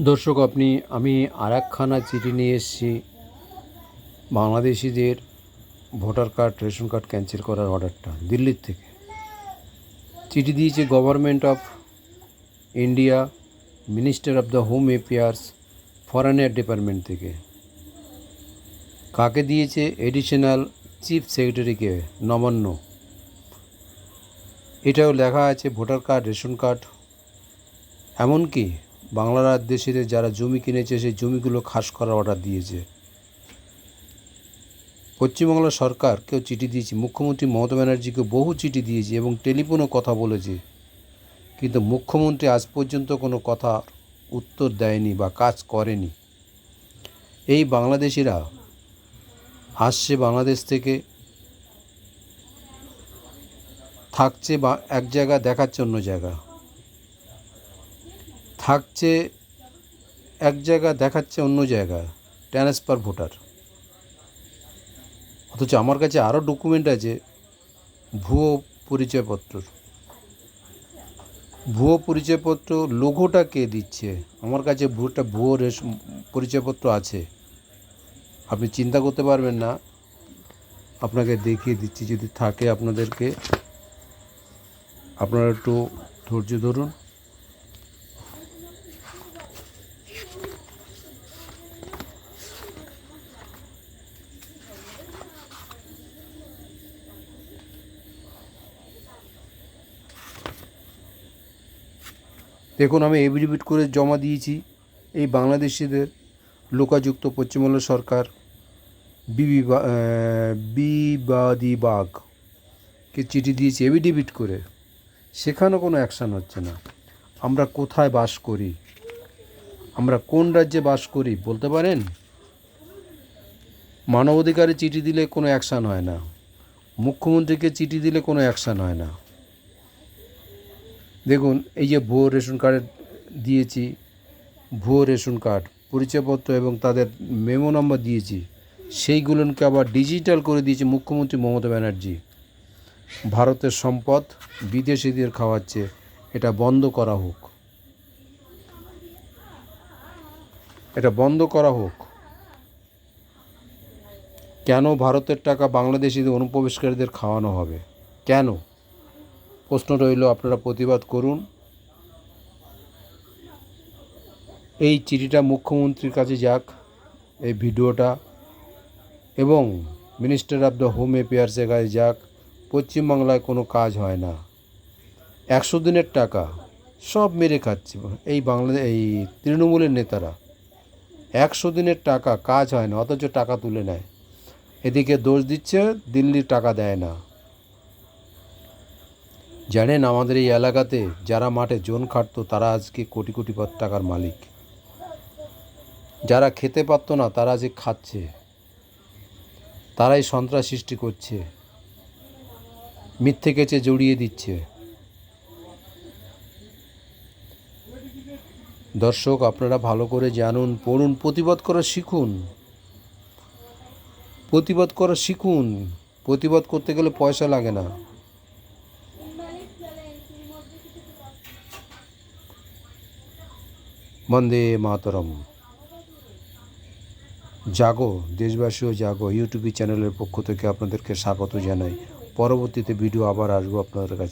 দর্শক আমি আরেকখানা চিঠি নিয়ে এসেছি বাংলাদেশিদের voter card ration card cancel করার অর্ডারটা দিল্লির থেকে চিঠি দিয়েছে government of India, minister of the home affairs, foreigner department থেকে। কাকে দিয়েছে? এডিশনাল চিফ সেক্রেটারিকে, নবান্ন। এটাও লেখা আছে ভোটার কার্ড রেশন কার্ড, এমনকি বাংলার দেশিদের যারা জমি কিনেছে সেই জমিগুলো খাস করার অর্ডার দিয়েছে। পশ্চিমবাংলা সরকারকেও চিঠি দিয়েছি, মুখ্যমন্ত্রী মমতা ব্যানার্জিকে বহু চিঠি দিয়েছি এবং টেলিফোনেও কথা বলেছি, কিন্তু মুখ্যমন্ত্রী আজ পর্যন্ত কোনো কথার উত্তর দেয়নি বা কাজ করেনি। এই বাংলাদেশিরা আসছে বাংলাদেশ থেকে, থাকছে বা এক জায়গা, দেখাচ্ছে অন্য জায়গা, থাকছে এক জায়গা, দেখাচ্ছে অন্য জায়গা, ট্রান্সফার ভোটার। অথচ আমার কাছে আরও ডকুমেন্ট আছে ভুয়ো পরিচয়পত্র। লোগোটা কে দিচ্ছে? আমার কাছে ভুয়ো পরিচয়পত্র আছে, আপনি চিন্তা করতে পারবেন না। আপনাকে দেখিয়ে দিচ্ছি, যদি থাকে আপনাদেরকে, আপনারা একটু ধৈর্য ধরুন। দেখুন, আমি এফিডেভিট করে জমা দিয়েছি এই বাংলাদেশিদের লোকাযুক্ত পশ্চিমবঙ্গ সরকার বিবাদীবাগকে চিঠি দিয়েছি এফিডেভিট করে, সেখানেও কোনো অ্যাকশান হচ্ছে না। আমরা কোথায় বাস করি? আমরা কোন রাজ্যে বাস করি বলতে পারেন? মানবাধিকারে চিঠি দিলে কোনো অ্যাকশান হয় না, মুখ্যমন্ত্রীকে চিঠি দিলে কোনো অ্যাকশান হয় না। দেখুন, এই যে ভুয়ো রেশন কার্ড দিয়েছি, ভুয়ো রেশন কার্ড পরিচয়পত্র এবং তাদের মেমো নাম্বার দিয়েছি, সেইগুলোকে আবার ডিজিটাল করে দিয়েছে মুখ্যমন্ত্রী মমতা ব্যানার্জি। ভারতের সম্পদ বিদেশিদের খাওয়াচ্ছে, এটা বন্ধ করা হোক, এটা বন্ধ করা হোক। কেন ভারতের টাকা বাংলাদেশিদের অনুপ্রবেশকারীদের খাওয়ানো হবে? কেন? প্রশ্ন রইল, আপনারা প্রতিবাদ করুন। এই চিঠিটা মুখ্যমন্ত্রীর কাছে যাক, এই ভিডিওটা, এবং মিনিস্টার অফ দ্য হোম অ্যাফেয়ার্সের কাছে যাক। পশ্চিমবাংলায় কোনো কাজ হয় না, 100 দিনের টাকা সব মেরে খাচ্ছে এই তৃণমূলের নেতারা। 100 দিনের টাকা কাজ হয় না, অথচ টাকা তুলে নেয়। এদিকে দোষ দিচ্ছে দিল্লির টাকা দেয় না। জানেন, আমাদের এই এলাকাতে যারা মাঠে জোন খাটতো তারা আজকে কোটি কোটি টাকার মালিক। যারা খেতে পারতো না তারা আজকে খাচ্ছে, তারাই সন্ত্রাস সৃষ্টি করছে, মিথ্যে কেচে জড়িয়ে দিচ্ছে। দর্শক, আপনারা ভালো করে জানুন, পড়ুন, প্রতিবাদ করা শিখুন। প্রতিবাদ করতে গেলে পয়সা লাগে না। বন্দে মাতরম। জাগো দেশবাসীও জাগো ইউটিউব চ্যানেলের পক্ষ থেকে আপনাদেরকে স্বাগত জানাই। পরবর্তীতে ভিডিও আবার আসবো আপনাদের কাছে।